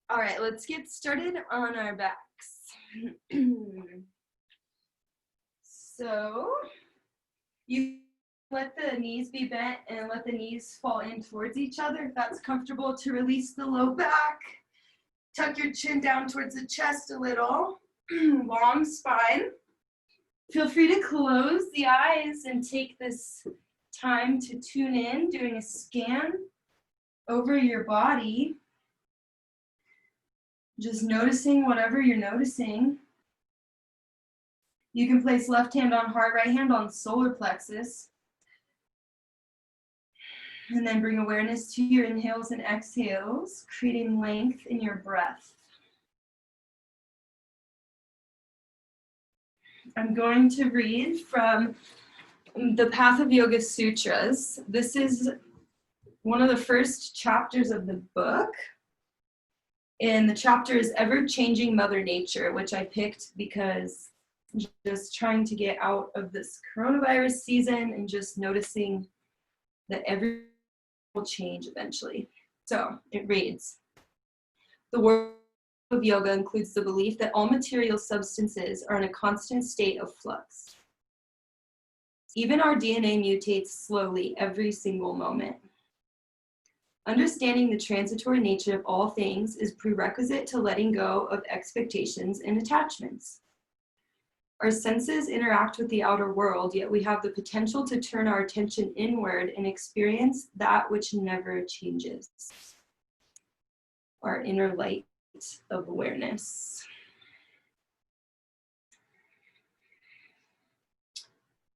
All right, let's get started on our backs. So you let the knees be bent and let the knees fall in towards each other if that's comfortable to release the low back. Tuck your chin down towards the chest a little. Long spine. Feel free to close the eyes and take this time to tune in, doing a scan over your body. Just noticing whatever you're noticing. You can place left hand on heart, right hand on solar plexus. And then bring awareness to your inhales and exhales, creating length in your breath. I'm going to read from the Path of Yoga Sutras. This is one of the first chapters of the book. And the chapter is Ever-Changing Mother Nature, which I picked because just trying to get out of this coronavirus season and just noticing that everything will change eventually. So it reads, the world of yoga includes the belief that all material substances are in a constant state of flux. Even our DNA mutates slowly every single moment. Understanding the transitory nature of all things is prerequisite to letting go of expectations and attachments. Our senses interact with the outer world, yet we have the potential to turn our attention inward and experience that which never changes. Our inner light of awareness.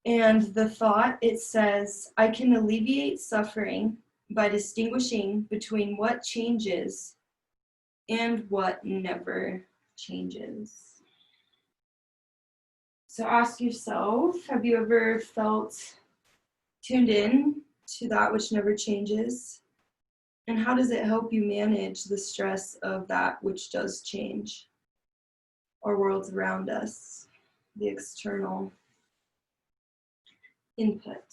And the thought, it says, I can alleviate suffering by distinguishing between what changes and what never changes. So ask yourself, have you ever felt tuned in to that which never changes? And how does it help you manage the stress of that which does change? Our worlds around us, the external input.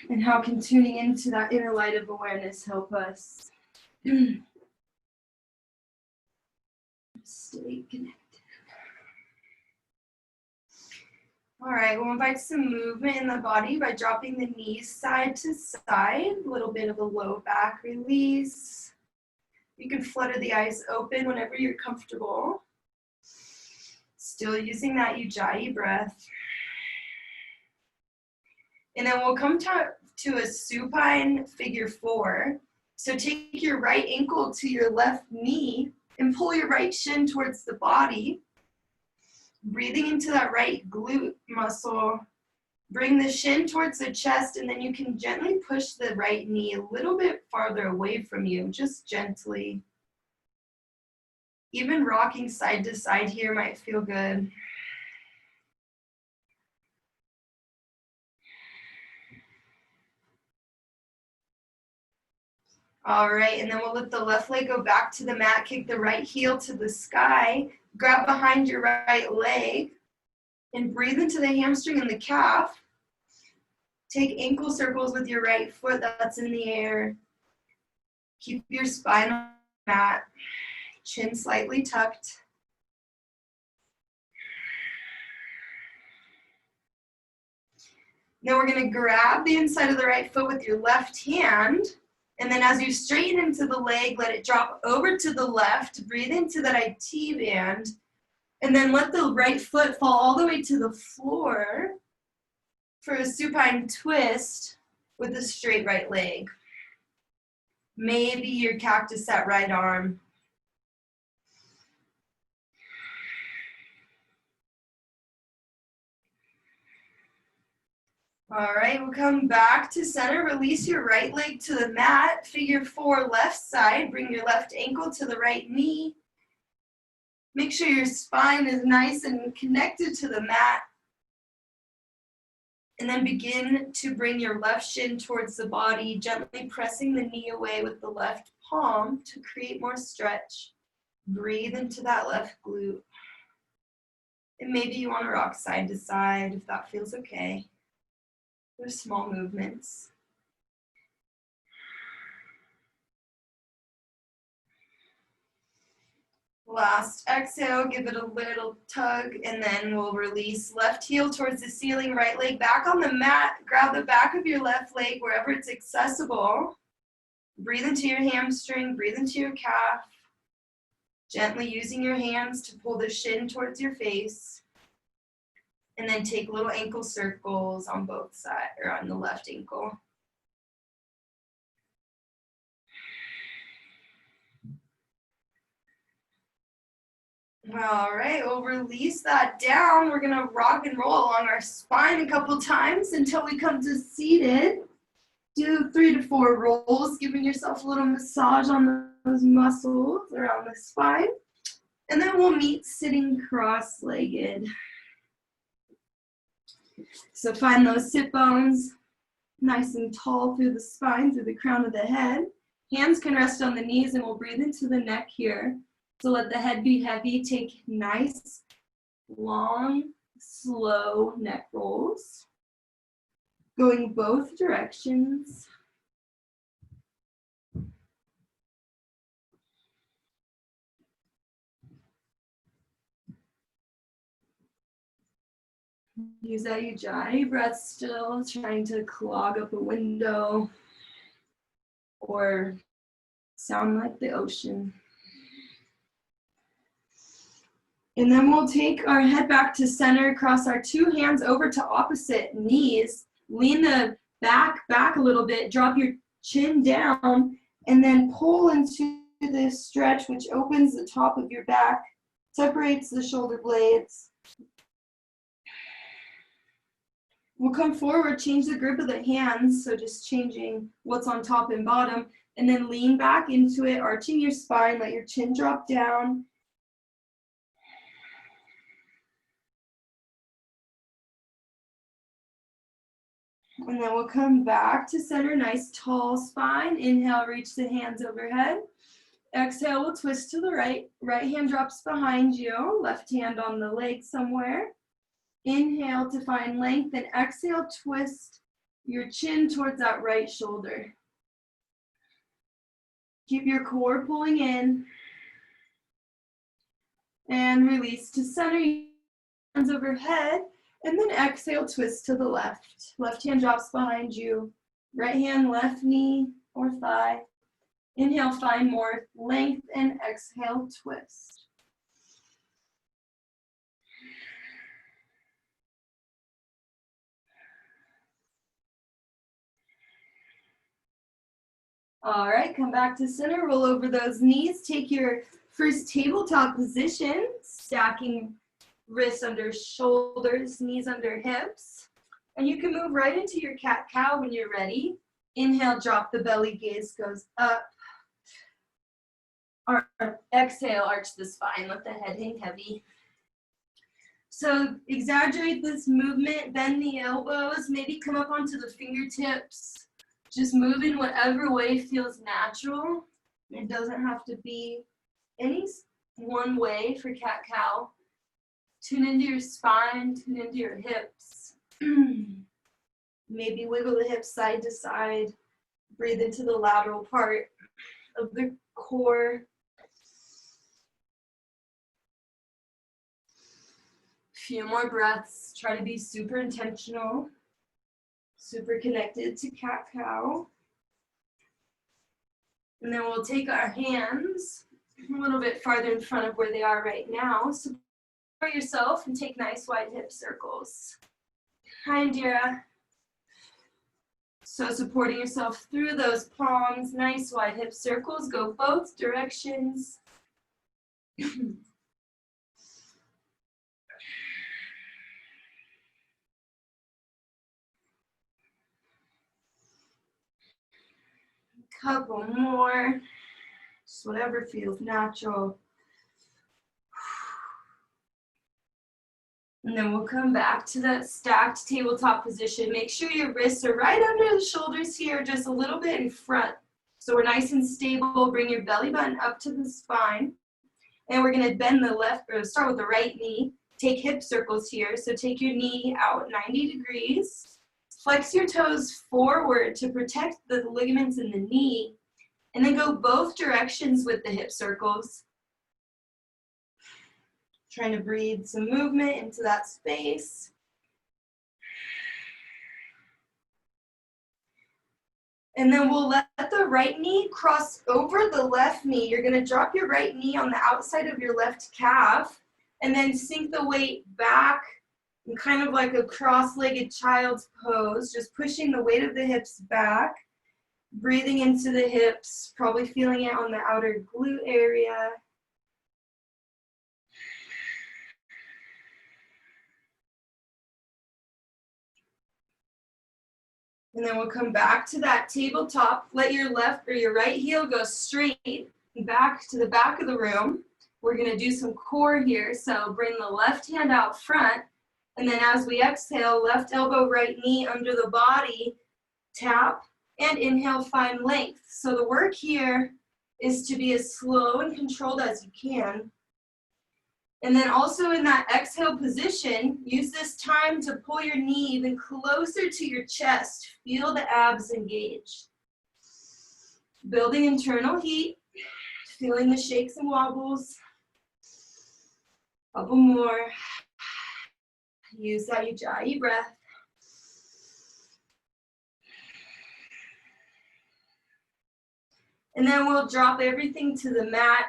And how can tuning into that inner light of awareness help us stay connected? All right, we'll invite some movement in the body by dropping the knees side to side, a little bit of a low back release. You can flutter the eyes open whenever you're comfortable. Still using that Ujjayi breath. And then we'll come to a supine figure 4. So take your right ankle to your left knee and pull your right shin towards the body. Breathing into that right glute muscle. Bring the shin towards the chest, and then you can gently push the right knee a little bit farther away from you, just gently. Even rocking side to side here might feel good. All right, and then we'll let the left leg go back to the mat, kick the right heel to the sky, grab behind your right leg, and breathe into the hamstring and the calf. Take ankle circles with your right foot that's in the air. Keep your spine on the mat, chin slightly tucked. Now we're gonna grab the inside of the right foot with your left hand. And then as you straighten into the leg, let it drop over to the left. Breathe into that IT band. And then let the right foot fall all the way to the floor for a supine twist with a straight right leg. Maybe your cactus that right arm. All right, we'll come back to center. Release your right leg to the mat. Figure 4, left side. Bring your left ankle to the right knee. Make sure your spine is nice and connected to the mat. And then begin to bring your left shin towards the body, gently pressing the knee away with the left palm to create more stretch. Breathe into that left glute. And maybe you want to rock side to side if that feels okay. There's small movements. Last exhale, give it a little tug, and then we'll release. Left heel towards the ceiling, right leg back on the mat. Grab the back of your left leg wherever it's accessible. Breathe into your hamstring, breathe into your calf. Gently using your hands to pull the shin towards your face. And then take little ankle circles on both sides, or on the left ankle. All right, we'll release that down. We're gonna rock and roll along our spine a couple times until we come to seated. Do 3 to 4 rolls, giving yourself a little massage on those muscles around the spine. And then we'll meet sitting cross-legged. So find those sit bones nice and tall through the spine, through the crown of the head. Hands can rest on the knees, and we'll breathe into the neck here. So let the head be heavy. Take nice, long, slow neck rolls. Going both directions. Use that Ujjayi breath still, trying to clog up a window or sound like the ocean. And then we'll take our head back to center, cross our 2 hands over to opposite knees, lean the back a little bit, drop your chin down, and then pull into this stretch, which opens the top of your back, separates the shoulder blades. We'll come forward, change the grip of the hands, so just changing what's on top and bottom, and then lean back into it, arching your spine, let your chin drop down. And then we'll come back to center, nice tall spine. Inhale, reach the hands overhead. Exhale, we'll twist to the right. Right hand drops behind you, left hand on the leg somewhere. Inhale to find length, and exhale, twist your chin towards that right shoulder. Keep your core pulling in. And release to center, hands overhead. And then exhale, twist to the left. Left hand drops behind you. Right hand, left knee or thigh. Inhale, find more length, and exhale, twist. All right, come back to center, roll over those knees. Take your first tabletop position, stacking wrists under shoulders, knees under hips. And you can move right into your cat-cow when you're ready. Inhale, drop the belly, gaze goes up. Or exhale, arch the spine, let the head hang heavy. So exaggerate this movement, bend the elbows, maybe come up onto the fingertips. Just move in whatever way feels natural. It doesn't have to be any one way for cat-cow. Tune into your spine, tune into your hips. Maybe wiggle the hips side to side. Breathe into the lateral part of the core. Few more breaths. Try to be super intentional, super connected to cat-cow. And then we'll take our hands a little bit farther in front of where they are right now. Support yourself and take nice wide hip circles. Hi, Indira. So supporting yourself through those palms, nice wide hip circles. Go both directions. Couple more, just whatever feels natural. And then we'll come back to that stacked tabletop position. Make sure your wrists are right under the shoulders here, just a little bit in front. So we're nice and stable. Bring your belly button up to the spine. And we're gonna bend the left, or start with the right knee. Take hip circles here. So take your knee out 90 degrees. Flex your toes forward to protect the ligaments in the knee, and then go both directions with the hip circles. Trying to breathe some movement into that space. And then we'll let the right knee cross over the left knee. You're gonna drop your right knee on the outside of your left calf and then sink the weight back in kind of like a cross-legged child's pose, just pushing the weight of the hips back, breathing into the hips, probably feeling it on the outer glute area. And then we'll come back to that tabletop. Let your left or your right heel go straight back to the back of the room. We're gonna do some core here. So bring the left hand out front. And then as we exhale, left elbow, right knee under the body, tap, and inhale, find length. So the work here is to be as slow and controlled as you can. And then also in that exhale position, use this time to pull your knee even closer to your chest. Feel the abs engage. Building internal heat, feeling the shakes and wobbles. Couple more. Use that Ujjayi breath. And then we'll drop everything to the mat.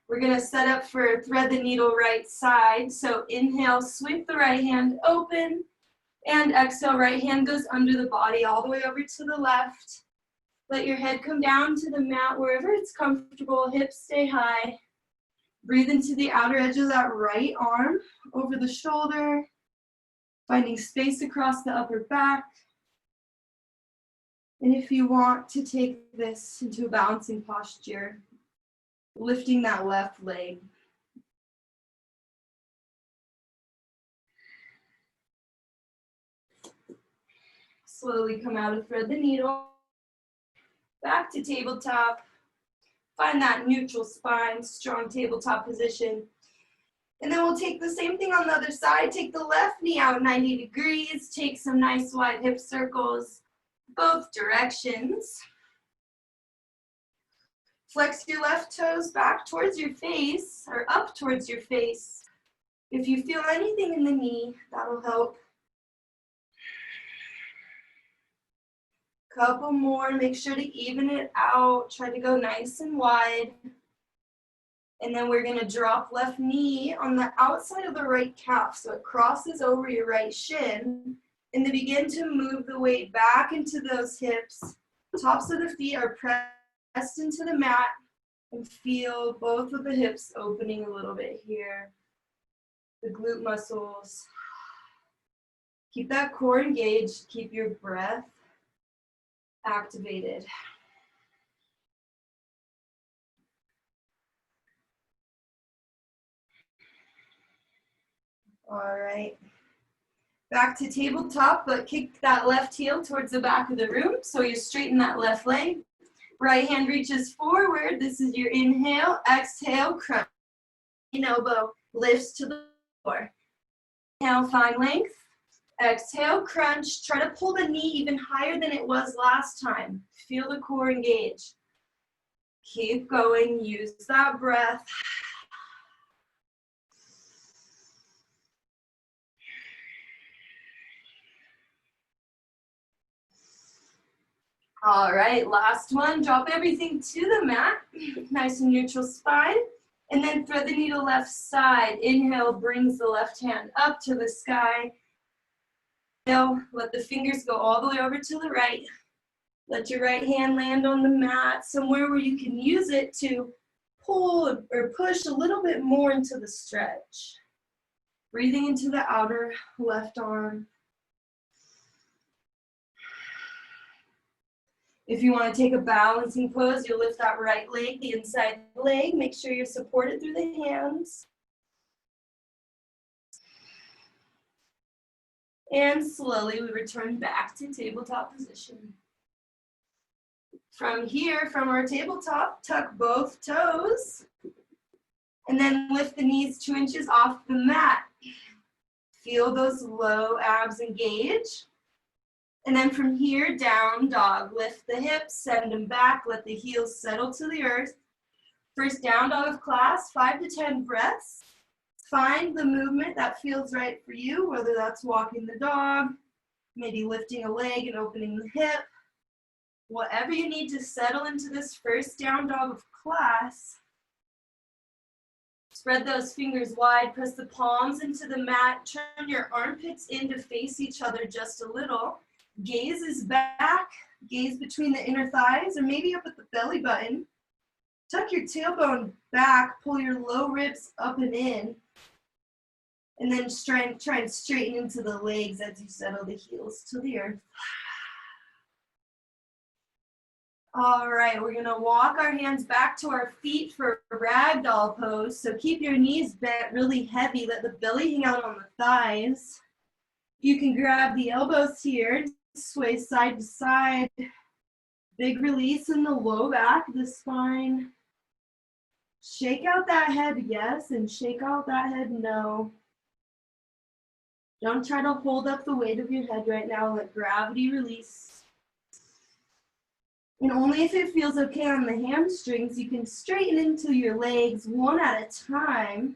We're gonna set up for thread the needle right side. So inhale, sweep the right hand open, and exhale, right hand goes under the body all the way over to the left. Let your head come down to the mat wherever it's comfortable, hips stay high. Breathe into the outer edge of that right arm, over the shoulder, finding space across the upper back. And if you want to take this into a balancing posture, lifting that left leg. Slowly come out of thread the needle. Back to tabletop. Find that neutral spine, strong tabletop position. And then we'll take the same thing on the other side. Take the left knee out 90 degrees. Take some nice wide hip circles, both directions. Flex your left toes back towards your face or up towards your face. If you feel anything in the knee, that'll help. Couple more, make sure to even it out. Try to go nice and wide. And then we're gonna drop left knee on the outside of the right calf so it crosses over your right shin. And then begin to move the weight back into those hips. Tops of the feet are pressed into the mat, and feel both of the hips opening a little bit here. The glute muscles. Keep that core engaged, keep your breath activated. All right. Back to tabletop, but kick that left heel towards the back of the room. So you straighten that left leg. Right hand reaches forward. This is your inhale. Exhale, crunch. Elbow lifts to the floor. Inhale, find length. Exhale, crunch. Try to pull the knee even higher than it was last time. Feel the core engage. Keep going. Use that breath. All right, last one. Drop everything to the mat. Nice and neutral spine. And then thread the needle left side. Inhale, brings the left hand up to the sky. Inhale, let the fingers go all the way over to the right. Let your right hand land on the mat, somewhere where you can use it to pull or push a little bit more into the stretch. Breathing into the outer left arm. If you want to take a balancing pose, you'll lift that right leg, the inside leg. Make sure you're supported through the hands. And slowly we return back to tabletop position. From here, from our tabletop, tuck both toes. And then lift the knees 2 inches off the mat. Feel those low abs engage. And then from here, down dog. Lift the hips, send them back, let the heels settle to the earth. First down dog of class, 5 to 10 breaths. Find the movement that feels right for you, whether that's walking the dog, maybe lifting a leg and opening the hip. Whatever you need to settle into this first down dog of class. Spread those fingers wide, press the palms into the mat, turn your armpits in to face each other just a little. Gaze is back, gaze between the inner thighs or maybe up at the belly button. Tuck your tailbone back, pull your low ribs up and in, and then try and straighten into the legs as you settle the heels to the earth. All right, we're gonna walk our hands back to our feet for a ragdoll pose. So keep your knees bent really heavy, let the belly hang out on the thighs. You can grab the elbows here, sway side to side. Big release in the low back, the spine. Shake out that head, yes, and shake out that head, no. Don't try to hold up the weight of your head right now. Let gravity release. And only if it feels okay on the hamstrings, you can straighten into your legs one at a time.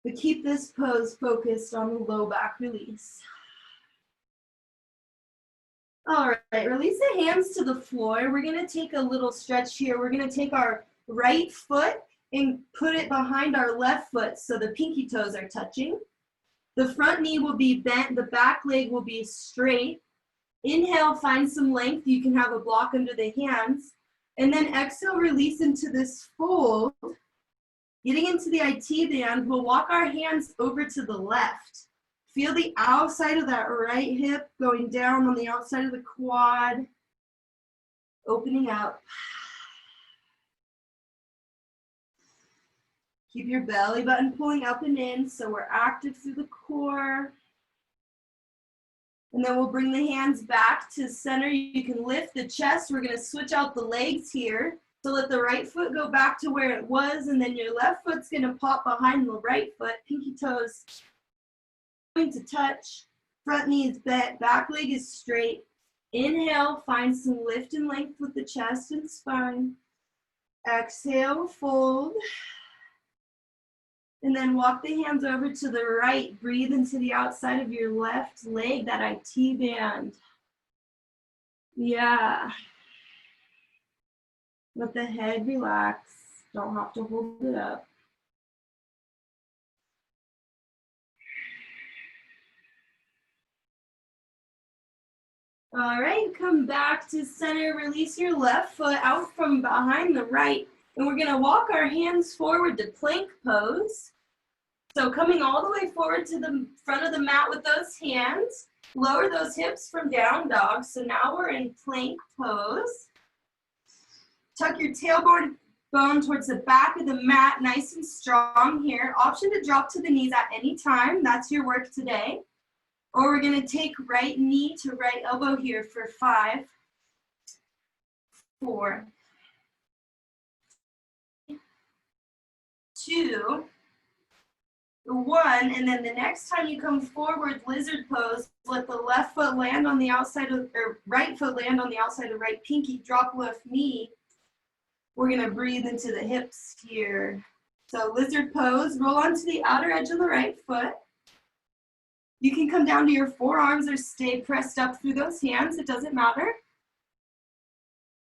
But keep this pose focused on the low back release. All right, release the hands to the floor. We're gonna take a little stretch here. We're gonna take our right foot and put it behind our left foot so the pinky toes are touching. The front knee will be bent, the back leg will be straight. Inhale, find some length. You can have a block under the hands. And then exhale, release into this fold. Getting into the IT band, we'll walk our hands over to the left. Feel the outside of that right hip going down on the outside of the quad. Opening up. Keep your belly button pulling up and in so we're active through the core. And then we'll bring the hands back to center. You can lift the chest. We're going to switch out the legs here. So let the right foot go back to where it was, and then your left foot's going to pop behind the right foot. Pinky toes going to touch. Front knee is bent. Back leg is straight. Inhale, find some lift and length with the chest and spine. Exhale, fold. And then walk the hands over to the right. Breathe into the outside of your left leg, that IT band. Yeah. Let the head relax. Don't have to hold it up. All right, come back to center. Release your left foot out from behind the right. And we're gonna walk our hands forward to plank pose. So coming all the way forward to the front of the mat with those hands, lower those hips from down dog. So now we're in plank pose. Tuck your tailbone towards the back of the mat, nice and strong here. Option to drop to the knees at any time. That's your work today. Or we're gonna take right knee to right elbow here for 5, 4, 2, 1, and then the next time you come forward, lizard pose, let the left foot land on the outside of, or right foot land on the outside of right pinky, drop left knee. We're gonna breathe into the hips here. So lizard pose, roll onto the outer edge of the right foot. You can come down to your forearms or stay pressed up through those hands, it doesn't matter.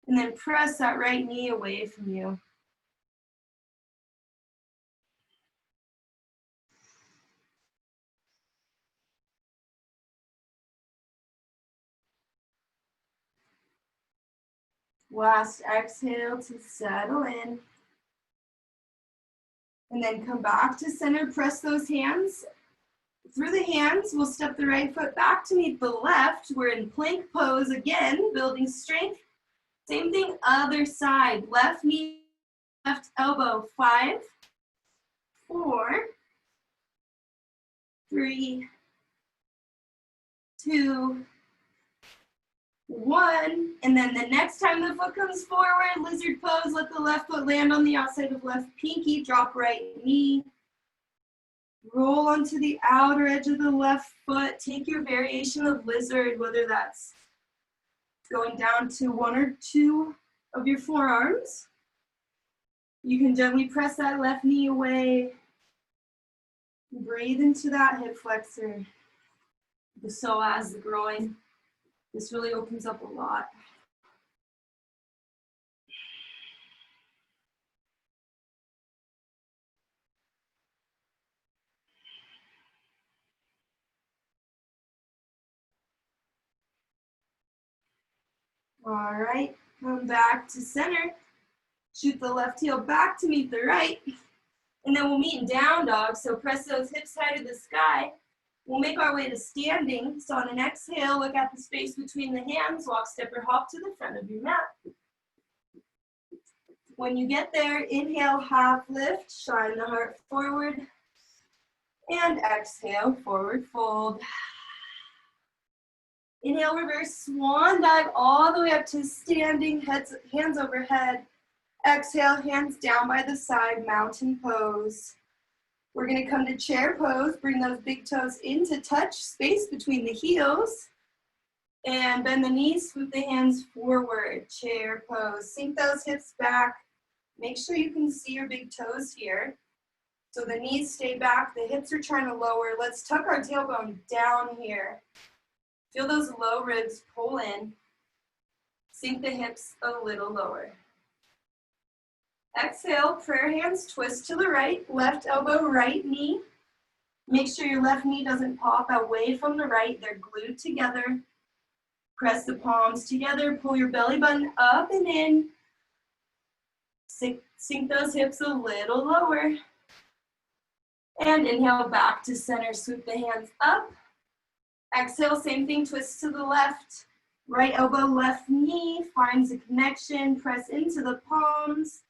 And then press that right knee away from you. Last exhale to settle in. And then come back to center, press those hands. Through the hands, we'll step the right foot back to meet the left. We're in plank pose again, building strength. Same thing, other side. Left knee, left elbow. 5, 4, 3, 2, 1, and then the next time the foot comes forward, lizard pose, let the left foot land on the outside of left pinky, drop right knee, roll onto the outer edge of the left foot, take your variation of lizard, whether that's going down to 1 or 2 of your forearms. You can gently press that left knee away, Breathe into that hip flexor, the psoas, the groin. This really opens up a lot. All right, come back to center. Shoot the left heel back to meet the right. And then we'll meet in down dog. So press those hips high to the sky. We'll make our way to standing. So on an exhale, look at the space between the hands. Walk, step, or hop to the front of your mat. When you get there, inhale, half lift, shine the heart forward. And exhale, forward fold. Inhale, reverse swan dive all the way up to standing, hands overhead. Exhale, hands down by the side, mountain pose. We're gonna come to chair pose, bring those big toes into touch, space between the heels. And bend the knees, swoop the hands forward, chair pose. Sink those hips back. Make sure you can see your big toes here. So the knees stay back, the hips are trying to lower. Let's tuck our tailbone down here. Feel those low ribs pull in. Sink the hips a little lower. Exhale, prayer hands, twist to the right, left elbow, right knee. Make sure your left knee doesn't pop away from the right, they're glued together. Press the palms together, pull your belly button up and in. Sink those hips a little lower. And inhale back to center, swoop the hands up. Exhale, same thing, twist to the left. Right elbow, left knee, finds a connection, press into the palms.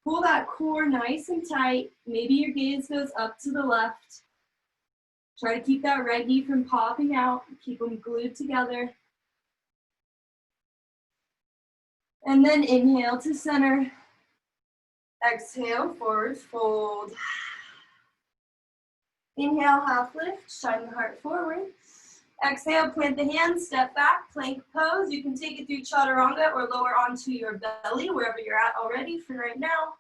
Pull that core nice and tight. Maybe your gaze goes up to the left. Try to keep that right knee from popping out. Keep them glued together. And then inhale to center. Exhale, forward fold. Inhale, half lift, shine the heart forward. Exhale, plant the hands, step back, plank pose. You can take it through chaturanga or lower onto your belly, wherever you're at already for right now.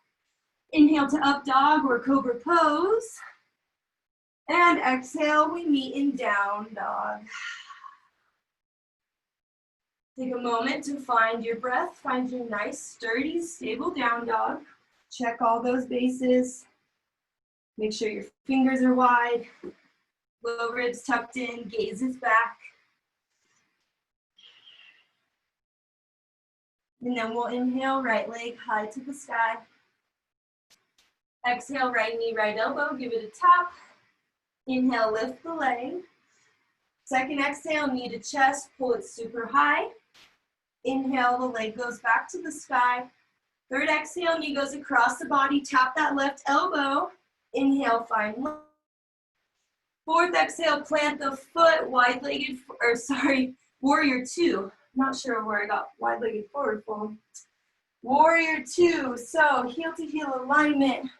Inhale to up dog or cobra pose. And exhale, we meet in down dog. Take a moment to find your breath, find your nice, sturdy, stable down dog. Check all those bases. Make sure your fingers are wide. Low ribs tucked in, gaze is back. And then we'll inhale, right leg high to the sky. Exhale, right knee, right elbow, give it a tap. Inhale, lift the leg. Second exhale, knee to chest, pull it super high. Inhale, the leg goes back to the sky. Third exhale, knee goes across the body, tap that left elbow. Inhale, find left. Fourth exhale, plant the foot, wide-legged, warrior two. Not sure where I got wide-legged forward fold. Warrior two, so heel to heel alignment.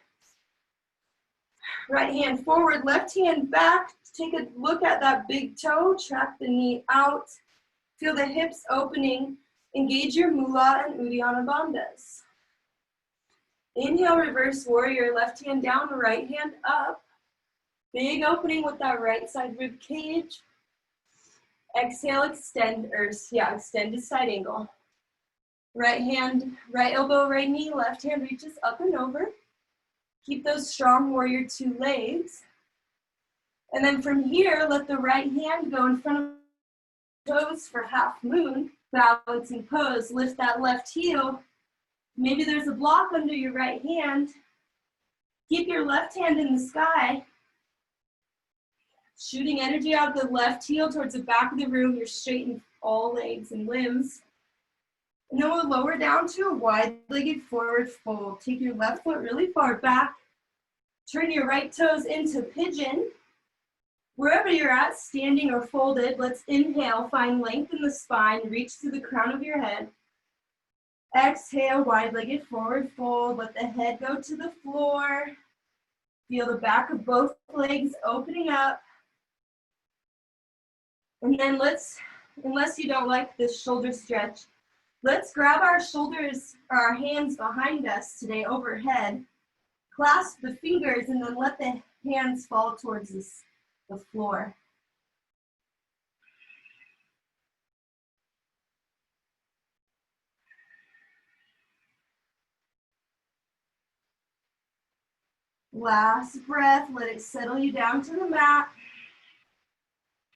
Right hand forward, left hand back. Take a look at that big toe, track the knee out. Feel the hips opening. Engage your mula and uddiyana bandhas. Inhale, reverse warrior, left hand down, right hand up. Big opening with that right side rib cage. Exhale, extend to side angle. Right hand, right elbow, right knee, left hand reaches up and over. Keep those strong warrior two legs. And then from here, let the right hand go in front of the toes for half moon. Balancing pose, lift that left heel. Maybe there's a block under your right hand. Keep your left hand in the sky. Shooting energy out the left heel towards the back of the room. You're straighten all legs and limbs. And then we'll lower down to a wide-legged forward fold. Take your left foot really far back. Turn your right toes into pigeon. Wherever you're at, standing or folded, let's inhale, find length in the spine, reach to the crown of your head. Exhale, wide-legged forward fold. Let the head go to the floor. Feel the back of both legs opening up. And then unless you don't like this shoulder stretch, let's grab our shoulders, or our hands behind us today overhead. Clasp the fingers and then let the hands fall towards the floor. Last breath, let it settle you down to the mat.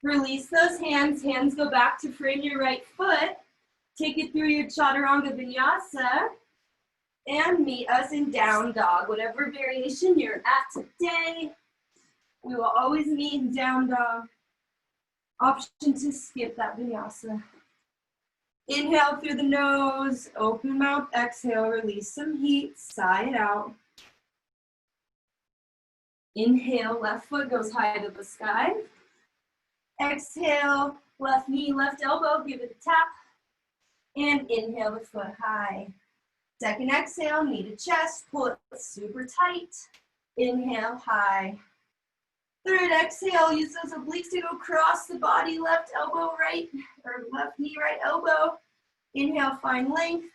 Release those hands. Hands go back to frame your right foot. Take it through your chaturanga vinyasa and meet us in down dog. Whatever variation you're at today, we will always meet in down dog. Option to skip that vinyasa. Inhale through the nose, open mouth, exhale, release some heat, sigh it out. Inhale, left foot goes high to the sky. Exhale, left knee, left elbow, give it a tap. And inhale the foot high. Second exhale, knee to chest, pull it super tight. Inhale, high. Third exhale, use those obliques to go across the body, left elbow, right, or left knee, right elbow. Inhale, find length.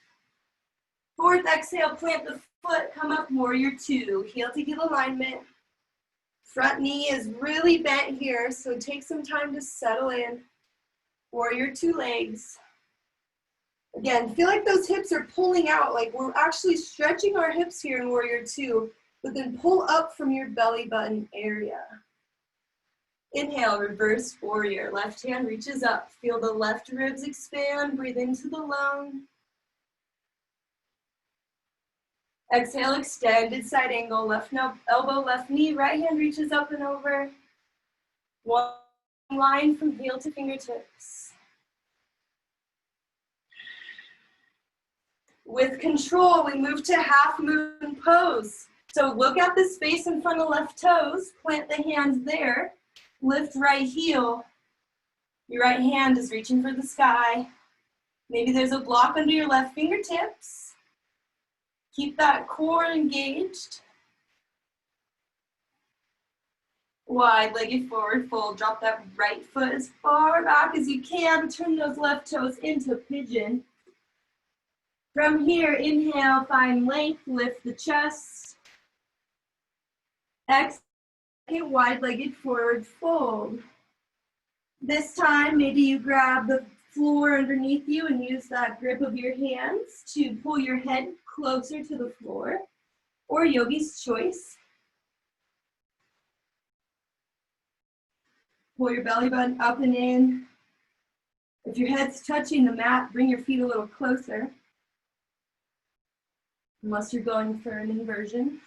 Fourth exhale, plant the foot, come up, warrior two. Heel to heel alignment. Front knee is really bent here, so take some time to settle in. Warrior two legs. Again, feel like those hips are pulling out, like we're actually stretching our hips here in warrior two, but then pull up from your belly button area. Inhale, reverse warrior. Left hand reaches up. Feel the left ribs expand. Breathe into the lung. Exhale, extended side angle. Left elbow, left knee. Right hand reaches up and over. One line from heel to fingertips. With control, we move to half moon pose. So look at the space in front of left toes. Plant the hands there. Lift right heel. Your right hand is reaching for the sky. Maybe there's a block under your left fingertips. Keep that core engaged. Wide-legged forward fold. Drop that right foot as far back as you can. Turn those left toes into pigeon. From here, inhale, find length, lift the chest. Exhale. Wide-legged forward fold. This time, maybe you grab the floor underneath you and use that grip of your hands to pull your head closer to the floor, or yogi's choice. Pull your belly button up and in. If your head's touching the mat, bring your feet a little closer, unless you're going for an inversion.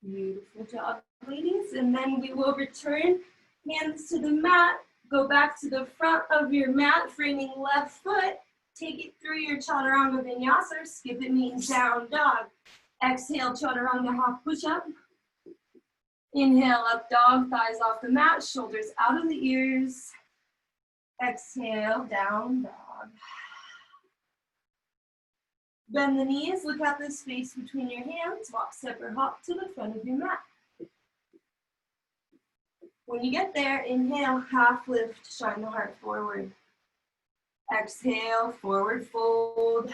Beautiful job, ladies. And then we will return hands to the mat. Go back to the front of your mat, framing left foot. Take it through your chaturanga vinyasa. Skip it means down dog. Exhale, chaturanga half push-up. Inhale, up dog, thighs off the mat, shoulders out of the ears. Exhale, down dog. Bend the knees, look at the space between your hands, walk separate hop to the front of your mat. When you get there, inhale, half lift, shine the heart forward. Exhale, forward fold.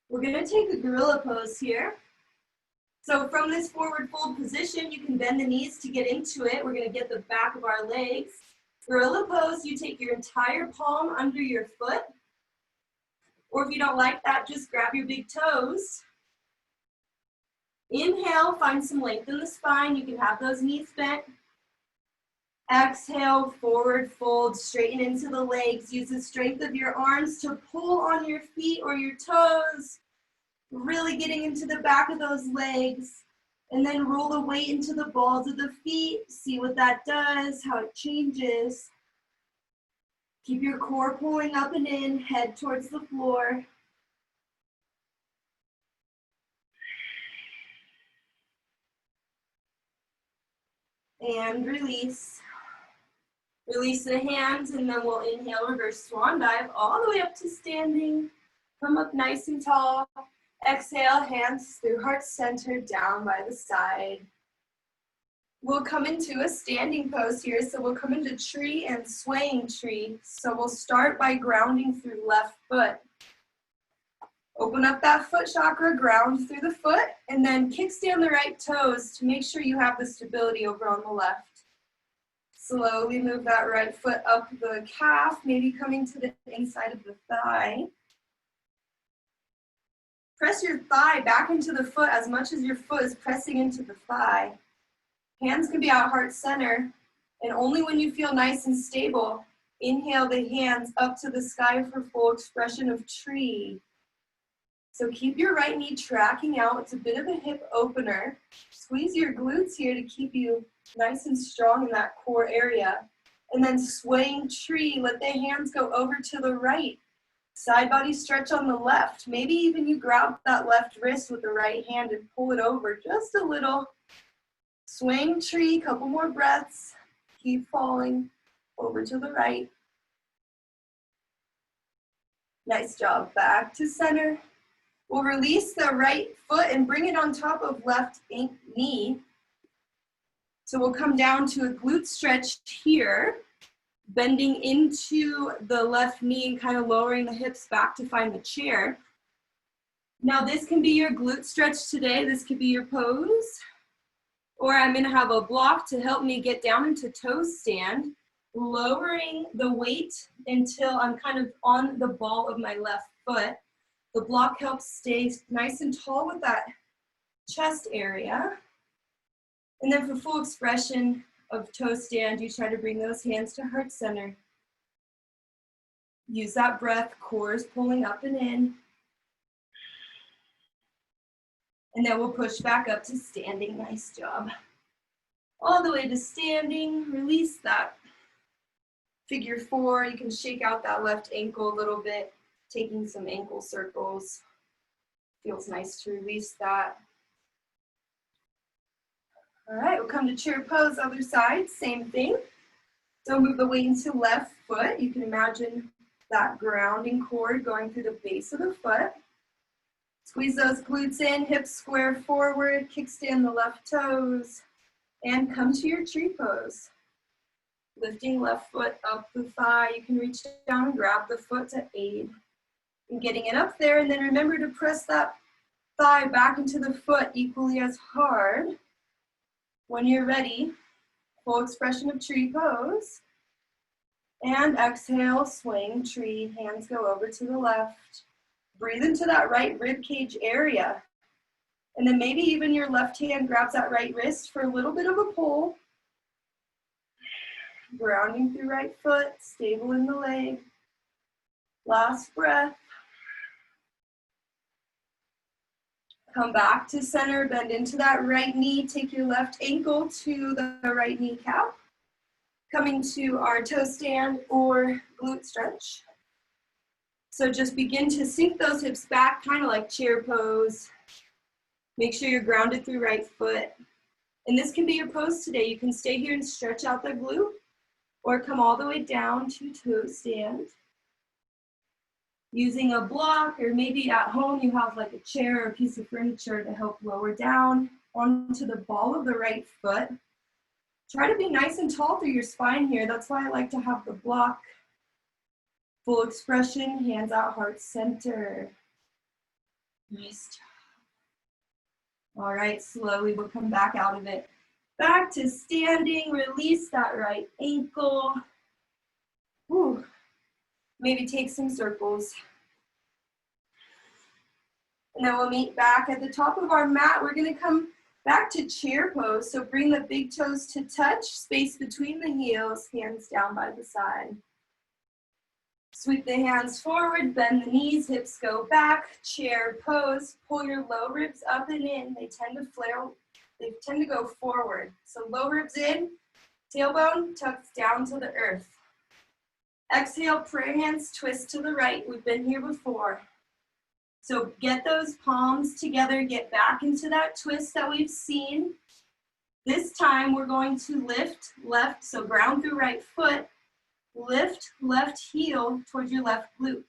We're gonna take a gorilla pose here. So from this forward fold position, you can bend the knees to get into it. We're gonna get the back of our legs. Gorilla pose, you take your entire palm under your foot. Or if you don't like that, just grab your big toes. Inhale, find some length in the spine. You can have those knees bent. Exhale, forward fold, straighten into the legs. Use the strength of your arms to pull on your feet or your toes. Really getting into the back of those legs. And then roll the weight into the balls of the feet. See what that does, how it changes. Keep your core pulling up and in, head towards the floor. And release. Release the hands, and then we'll inhale, reverse swan dive all the way up to standing. Come up nice and tall. Exhale, hands through heart center, down by the side. We'll come into a standing pose here. So we'll come into tree and swaying tree. So we'll start by grounding through left foot. Open up that foot chakra, ground through the foot, and then kickstand the right toes to make sure you have the stability over on the left. Slowly move that right foot up the calf, maybe coming to the inside of the thigh. Press your thigh back into the foot as much as your foot is pressing into the thigh. Hands can be at heart center, and only when you feel nice and stable, inhale the hands up to the sky for full expression of tree. So keep your right knee tracking out. It's a bit of a hip opener. Squeeze your glutes here to keep you nice and strong in that core area. And then swaying tree, let the hands go over to the right. Side body stretch on the left. Maybe even you grab that left wrist with the right hand and pull it over just a little. Swing tree, couple more breaths. Keep falling over to the right. Nice job. Back to center. We'll release the right foot and bring it on top of left knee. So we'll come down to a glute stretch here, bending into the left knee and kind of lowering the hips back to find the chair. Now this can be your glute stretch today. This could be your pose. Or I'm gonna have a block to help me get down into toe stand, lowering the weight until I'm kind of on the ball of my left foot. The block helps stay nice and tall with that chest area. And then for full expression of toe stand, you try to bring those hands to heart center. Use that breath, core is pulling up and in. And then we'll push back up to standing. Nice job. All the way to standing. Release that figure four. You can shake out that left ankle a little bit, taking some ankle circles. Feels nice to release that. All right, we'll come to chair pose, other side, same thing. So move the weight into left foot. You can imagine that grounding cord going through the base of the foot. Squeeze those glutes in, hips square forward, kickstand the left toes, and come to your tree pose. Lifting left foot up the thigh. You can reach down and grab the foot to aid in getting it up there, and then remember to press that thigh back into the foot equally as hard. When you're ready, full expression of tree pose. And exhale, swing tree, hands go over to the left. Breathe into that right rib cage area. And then maybe even your left hand grabs that right wrist for a little bit of a pull. Grounding through right foot, stable in the leg. Last breath. Come back to center, bend into that right knee. Take your left ankle to the right kneecap. Coming to our toe stand or glute stretch. So just begin to sink those hips back, kind of like chair pose. Make sure you're grounded through right foot. And this can be your pose today. You can stay here and stretch out the glute or come all the way down to toe stand. Using a block, or maybe at home you have like a chair or a piece of furniture to help lower down onto the ball of the right foot. Try to be nice and tall through your spine here. That's why I like to have the block. Full expression, hands out, heart center. Nice job. All right, slowly we'll come back out of it. Back to standing, release that right ankle. Whew. Maybe take some circles. And then we'll meet back at the top of our mat. We're gonna come back to chair pose. So bring the big toes to touch, space between the heels, hands down by the side. Sweep the hands forward, bend the knees, hips go back, chair pose. Pull your low ribs up and in. They tend to flare, they tend to go forward. So low ribs in, tailbone tucks down to the earth. Exhale, prayer hands twist to the right. We've been here before. So get those palms together, get back into that twist that we've seen. This time we're going to lift left, so ground through right foot. Lift left heel towards your left glute.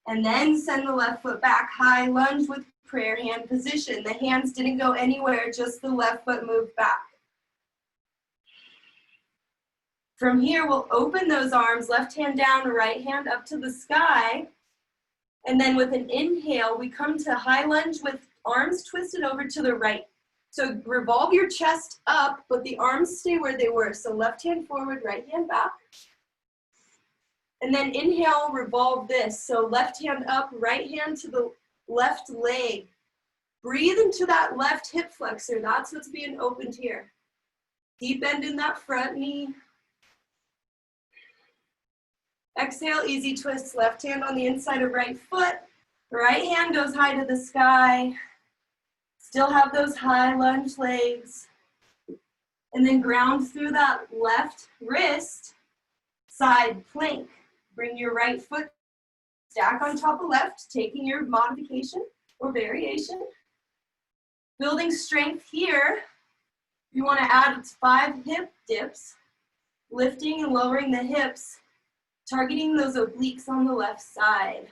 And then send the left foot back, high lunge with prayer hand position. The hands didn't go anywhere, just the left foot moved back. From here, we'll open those arms, left hand down, right hand up to the sky. And then with an inhale, we come to high lunge with arms twisted over to the right. So revolve your chest up, but the arms stay where they were. So left hand forward, right hand back. And then inhale, revolve this. So left hand up, right hand to the left leg. Breathe into that left hip flexor. That's what's being opened here. Deep bend in that front knee. Exhale, easy twist, left hand on the inside of right foot. Right hand goes high to the sky. Still have those high lunge legs. And then ground through that left wrist, side plank. Bring your right foot stack on top of left, taking your modification or variation. Building strength here. You want to add 5 hip dips, lifting and lowering the hips, targeting those obliques on the left side.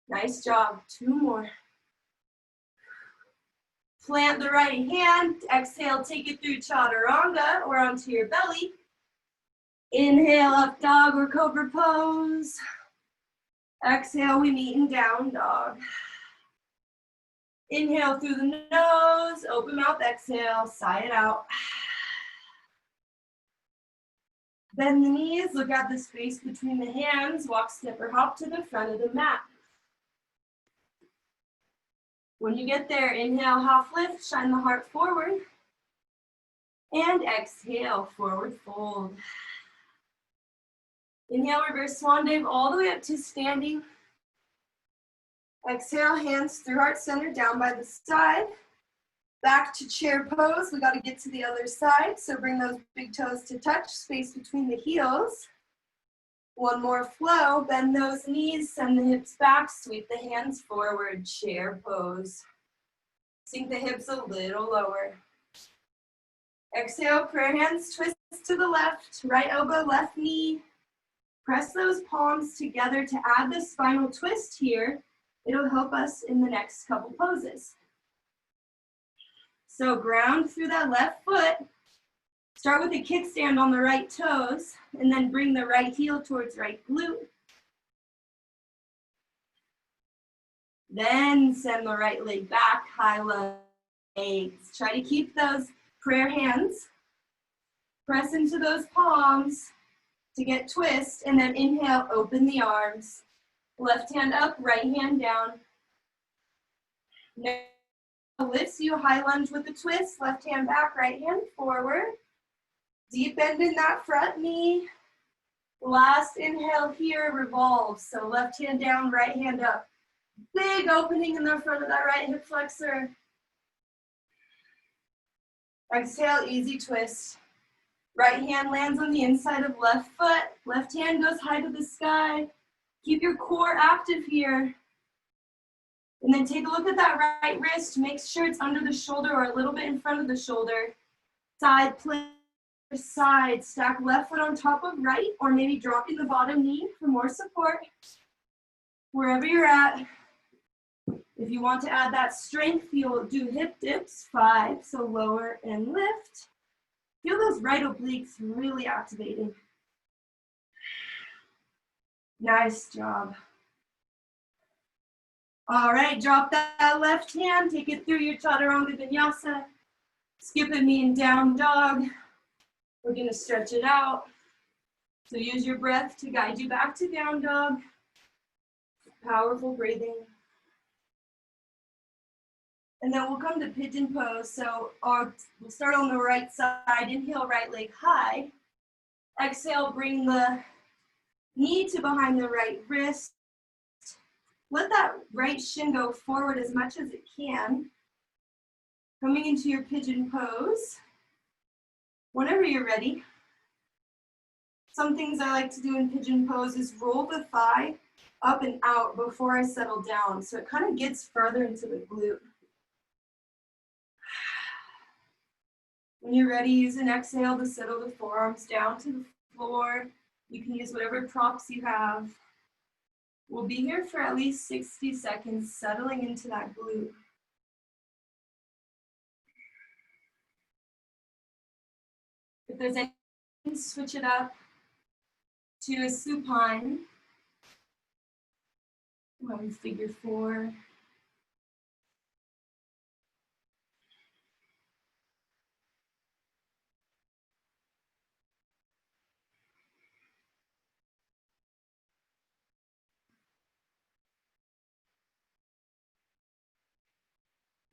Nice job. 2 more. Plant the right hand. Exhale, take it through chaturanga or onto your belly. Inhale, up dog or cobra pose. Exhale, we meet in down dog. Inhale through the nose, open mouth, exhale, sigh it out. Bend the knees, look at the space between the hands, walk, step, or hop to the front of the mat. When you get there, inhale, half lift, shine the heart forward. And exhale, forward fold. Inhale, reverse swan dive all the way up to standing. Exhale, hands through heart center, down by the side. Back to chair pose. We got to get to the other side. So bring those big toes to touch, space between the heels. 1 more flow. Bend those knees, send the hips back, sweep the hands forward, chair pose. Sink the hips a little lower. Exhale, prayer hands twist to the left, right elbow, left knee. Press those palms together to add the spinal twist here. It'll help us in the next couple poses. So ground through that left foot. Start with a kickstand on the right toes, and then bring the right heel towards right glute. Then send the right leg back, high legs. Try to keep those prayer hands. Press into those palms to get twist, and then inhale, open the arms. Left hand up, right hand down. Now lifts you, high lunge with the twist, left hand back, right hand forward. Deep bend in that front knee. Last inhale here, revolve. So left hand down, right hand up. Big opening in the front of that right hip flexor. Exhale, easy twist. Right hand lands on the inside of left foot. Left hand goes high to the sky. Keep your core active here. And then take a look at that right wrist. Make sure it's under the shoulder or a little bit in front of the shoulder. Side plank, side. Stack left foot on top of right, or maybe dropping the bottom knee for more support. Wherever you're at. If you want to add that strength, you'll do hip dips, 5. So lower and lift. Feel those right obliques really activating. Nice job. All right, drop that left hand, take it through your chaturanga vinyasa. Skip a knee and down dog. We're gonna stretch it out. So use your breath to guide you back to down dog. Powerful breathing. And then we'll come to pigeon pose. So we'll start on the right side. Inhale, right leg high. Exhale, bring the knee to behind the right wrist. Let that right shin go forward as much as it can. Coming into your pigeon pose. Whenever you're ready. Some things I like to do in pigeon pose is roll the thigh up and out before I settle down. So it kind of gets further into the glute. When you're ready, use an exhale to settle the forearms down to the floor. You can use whatever props you have. We'll be here for at least 60 seconds, settling into that glute. If there's anything, switch it up to a supine. One figure 4.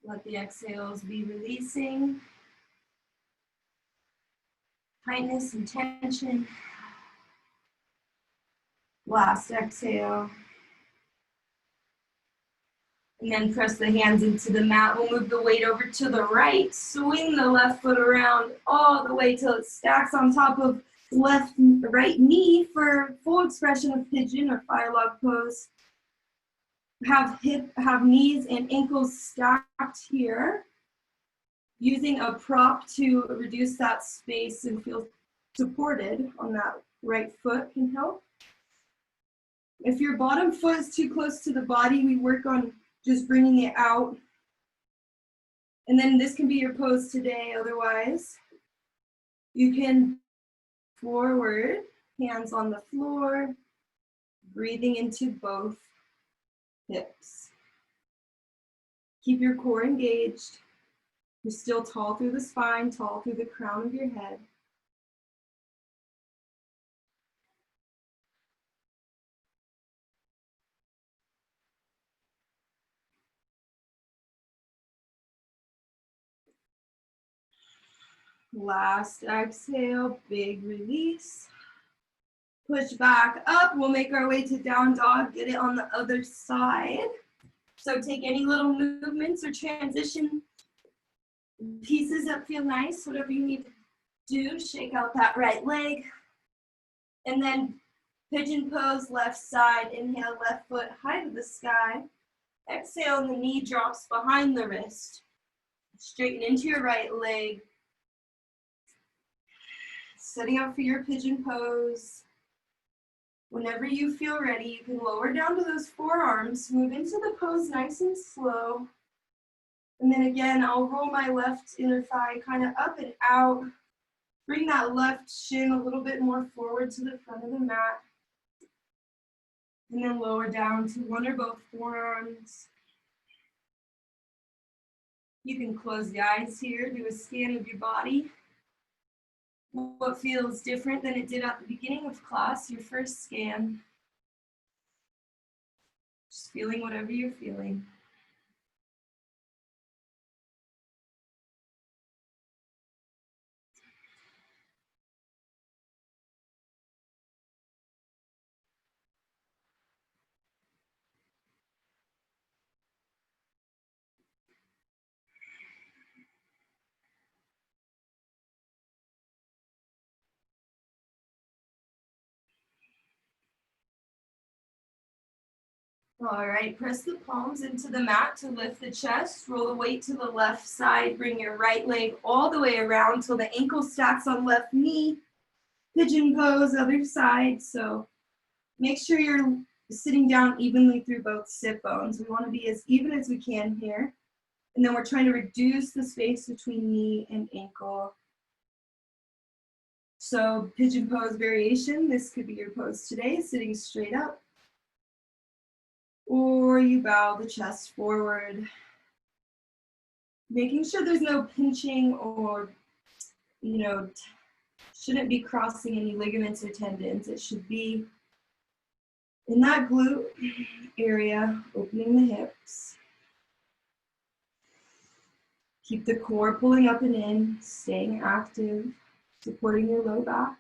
Let the exhales be releasing. Tightness and tension. Last exhale. And then press the hands into the mat. We'll move the weight over to the right. Swing the left foot around all the way till it stacks on top of right knee for full expression of pigeon or fire log pose. Have knees and ankles stacked here. Using a prop to reduce that space and feel supported on that right foot can help. If your bottom foot is too close to the body, we work on just bringing it out. And then this can be your pose today. Otherwise, you can forward, hands on the floor, breathing into both hips. Keep your core engaged. You're still tall through the spine, tall through the crown of your head. Last exhale, big release. Push back up. We'll make our way to down dog. Get it on the other side. So take any little movements or transition pieces that feel nice, whatever you need to do. Shake out that right leg. And then pigeon pose, left side. Inhale, left foot high to the sky. Exhale, and the knee drops behind the wrist. Straighten into your right leg. Setting up for your pigeon pose. Whenever you feel ready, you can lower down to those forearms. Move into the pose nice and slow. And then again, I'll roll my left inner thigh kind of up and out. Bring that left shin a little bit more forward to the front of the mat. And then lower down to one or both forearms. You can close the eyes here, do a scan of your body. What feels different than it did at the beginning of class, your first scan. Just feeling whatever you're feeling. All right, press the palms into the mat to lift the chest. Roll the weight to the left side. Bring your right leg all the way around till the ankle stacks on left knee. Pigeon pose, other side. So make sure you're sitting down evenly through both sit bones. We want to be as even as we can here. And then we're trying to reduce the space between knee and ankle. So pigeon pose variation. This could be your pose today, sitting straight up. Or you bow the chest forward. Making sure there's no pinching or, shouldn't be crossing any ligaments or tendons. It should be in that glute area, opening the hips. Keep the core pulling up and in, staying active, supporting your low back.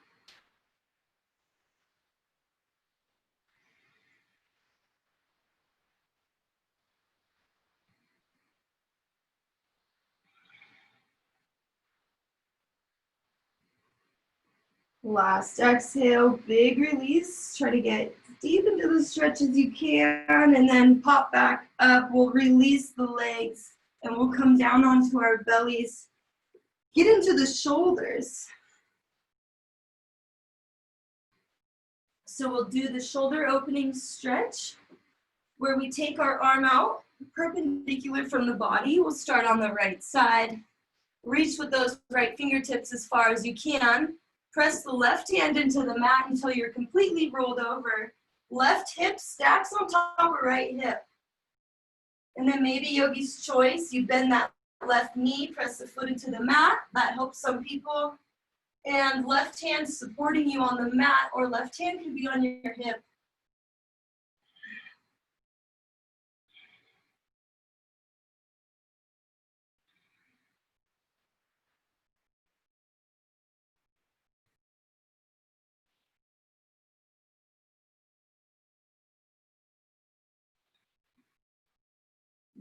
Last exhale, big release. Try to get deep into the stretch as you can and then pop back up. We'll release the legs and we'll come down onto our bellies. Get into the shoulders. So we'll do the shoulder opening stretch where we take our arm out, perpendicular from the body. We'll start on the right side. Reach with those right fingertips as far as you can. Press the left hand into the mat until you're completely rolled over. Left hip stacks on top of right hip. And then maybe yogi's choice, you bend that left knee, press the foot into the mat. That helps some people. And left hand supporting you on the mat, or left hand can be on your hip.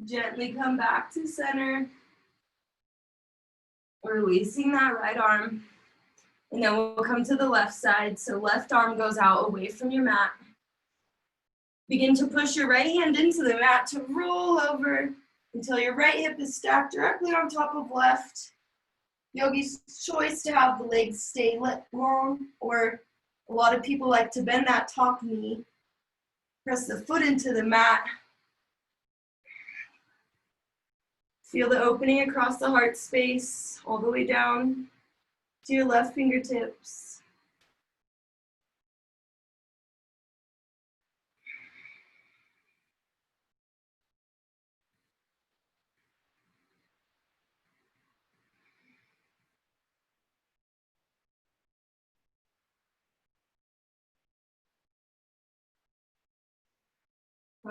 Gently come back to center. Releasing that right arm. And then we'll come to the left side. So left arm goes out away from your mat. Begin to push your right hand into the mat to roll over until your right hip is stacked directly on top of left. Yogi's choice to have the legs stay long, or a lot of people like to bend that top knee. Press the foot into the mat. Feel the opening across the heart space, all the way down to your left fingertips.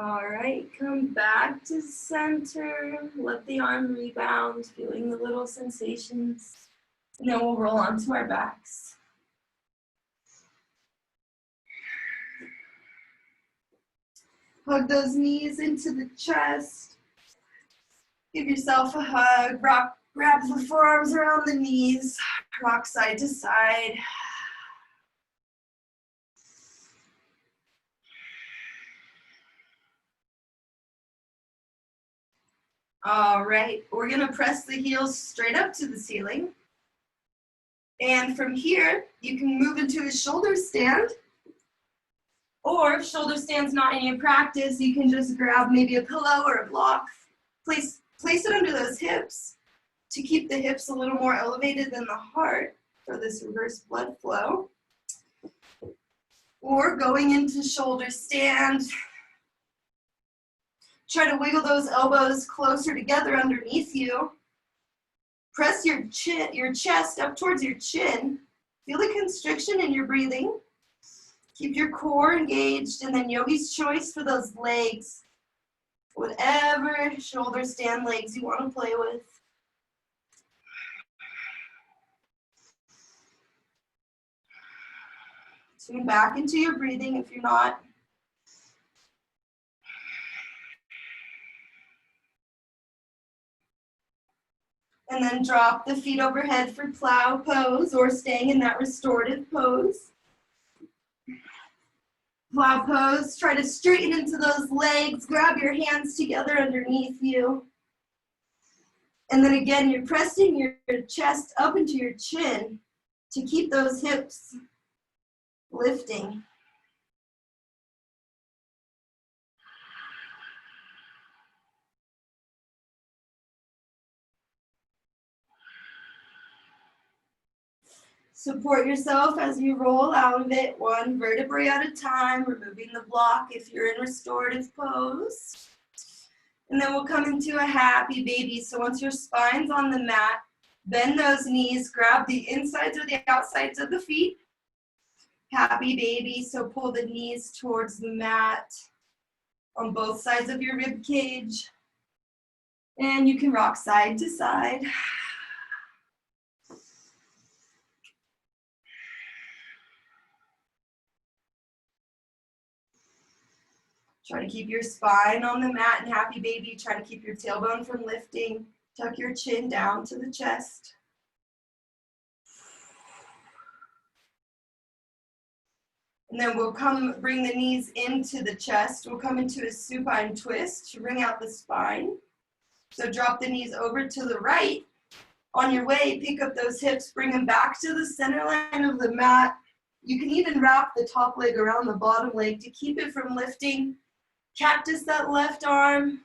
All right, come back to center. Let the arm rebound, feeling the little sensations. And then we'll roll onto our backs. Hug those knees into the chest. Give yourself a hug. Grab the forearms around the knees. Rock side to side. All right, we're gonna press the heels straight up to the ceiling. And from here, you can move into a shoulder stand. Or if shoulder stand's not in your practice, you can just grab maybe a pillow or a block. Place it under those hips to keep the hips a little more elevated than the heart for this reverse blood flow. Or going into shoulder stand. Try to wiggle those elbows closer together underneath you. Press your chest up towards your chin. Feel the constriction in your breathing. Keep your core engaged, and then yogi's choice for those legs. Whatever shoulder stand legs you want to play with. Tune back into your breathing if you're not. And then drop the feet overhead for plow pose, or staying in that restorative pose. Plow pose, try to straighten into those legs, grab your hands together underneath you. And then again, you're pressing your chest up into your chin to keep those hips lifting. Support yourself as you roll out of it, one vertebrae at a time, removing the block if you're in restorative pose. And then we'll come into a happy baby. So once your spine's on the mat, bend those knees, grab the insides or the outsides of the feet. Happy baby, so pull the knees towards the mat on both sides of your rib cage. And you can rock side to side. Try to keep your spine on the mat in happy baby. Try to keep your tailbone from lifting. Tuck your chin down to the chest. And then we'll bring the knees into the chest. We'll come into a supine twist to bring out the spine. So drop the knees over to the right. On your way, pick up those hips, bring them back to the center line of the mat. You can even wrap the top leg around the bottom leg to keep it from lifting. Cactus that left arm.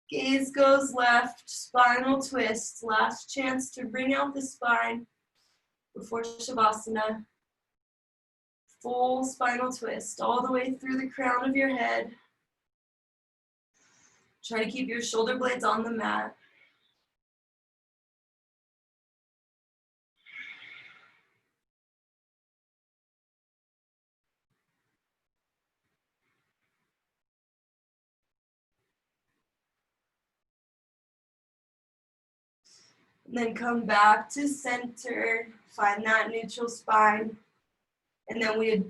Gaze goes left, spinal twist. Last chance to bring out the spine before Shavasana. Full spinal twist all the way through the crown of your head. Try to keep your shoulder blades on the mat. And then come back to center, find that neutral spine. And then we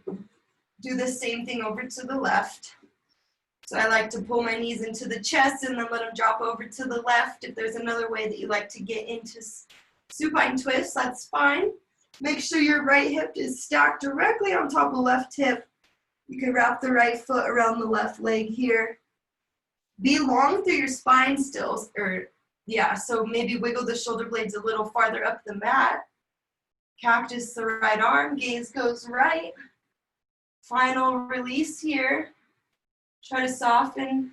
do the same thing over to the left. So I like to pull my knees into the chest and then let them drop over to the left. If there's another way that you like to get into supine twist, that's fine. Make sure your right hip is stacked directly on top of left hip. You can wrap the right foot around the left leg here. Be long through your spine still, so maybe wiggle the shoulder blades a little farther up the mat. Cactus the right arm, gaze goes right. Final release here. Try to soften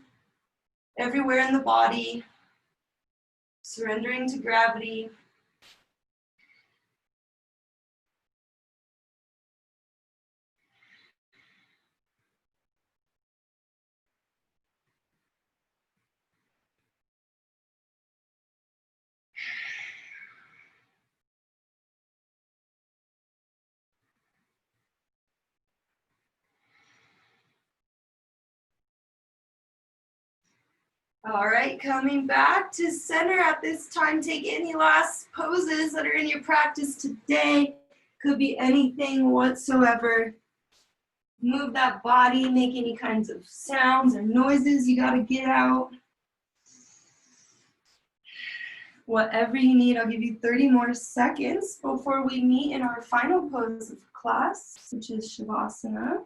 everywhere in the body, surrendering to gravity. All right, coming back to center at this time. Take any last poses that are in your practice today. Could be anything whatsoever. Move that body, make any kinds of sounds or noises you gotta get out. Whatever you need, I'll give you 30 more seconds before we meet in our final pose of class, which is Shavasana.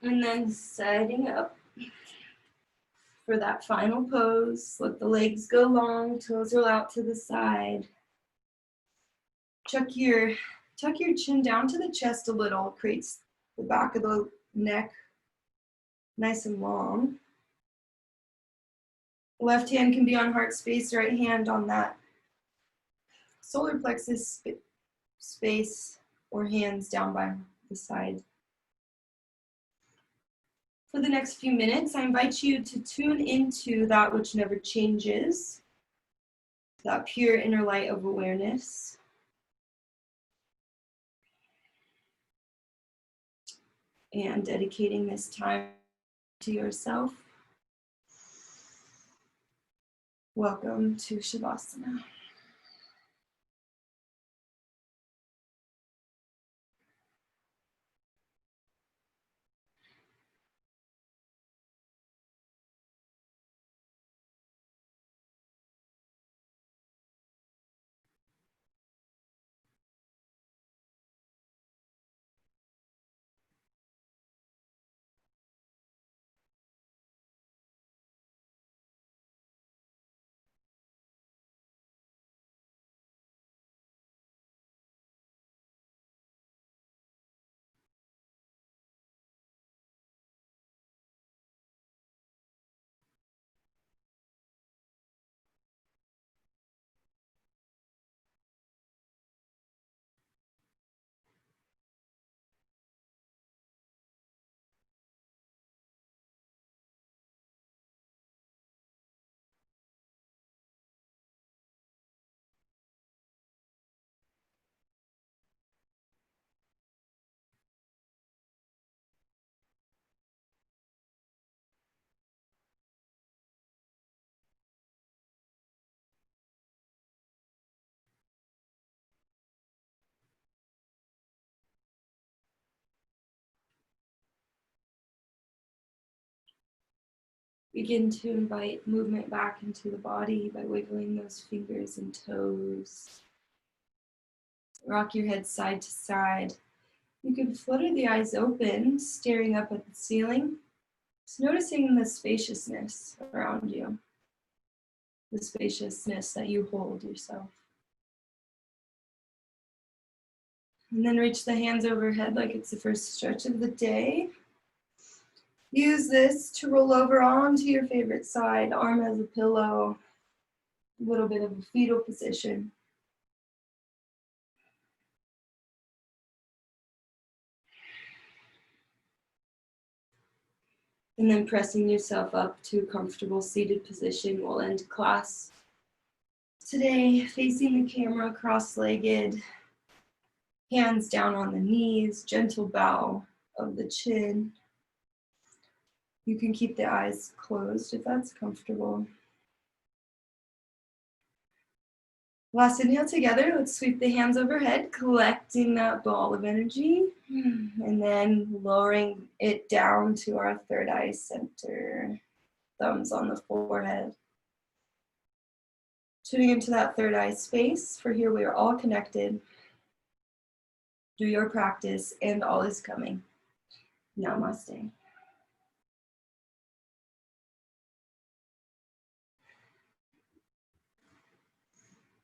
And then setting up for that final pose. Let the legs go long, toes roll out to the side. Tuck your chin down to the chest a little, creates the back of the neck nice and long. Left hand can be on heart space, right hand on that solar plexus space, or hands down by the side. For the next few minutes, I invite you to tune into that which never changes, that pure inner light of awareness. And dedicating this time to yourself. Welcome to Shavasana. Begin to invite movement back into the body by wiggling those fingers and toes. Rock your head side to side. You can flutter the eyes open, staring up at the ceiling. Just noticing the spaciousness around you, the spaciousness that you hold yourself. And then reach the hands overhead like it's the first stretch of the day. Use this to roll over onto your favorite side, arm as a pillow, a little bit of a fetal position. And then pressing yourself up to a comfortable seated position. We'll end class today facing the camera, cross-legged, hands down on the knees, gentle bow of the chin. You can keep the eyes closed if that's comfortable. Last inhale together, let's sweep the hands overhead, collecting that ball of energy, and then lowering it down to our third eye center, thumbs on the forehead. Tuning into that third eye space, for here we are all connected. Do your practice and all is coming. Namaste.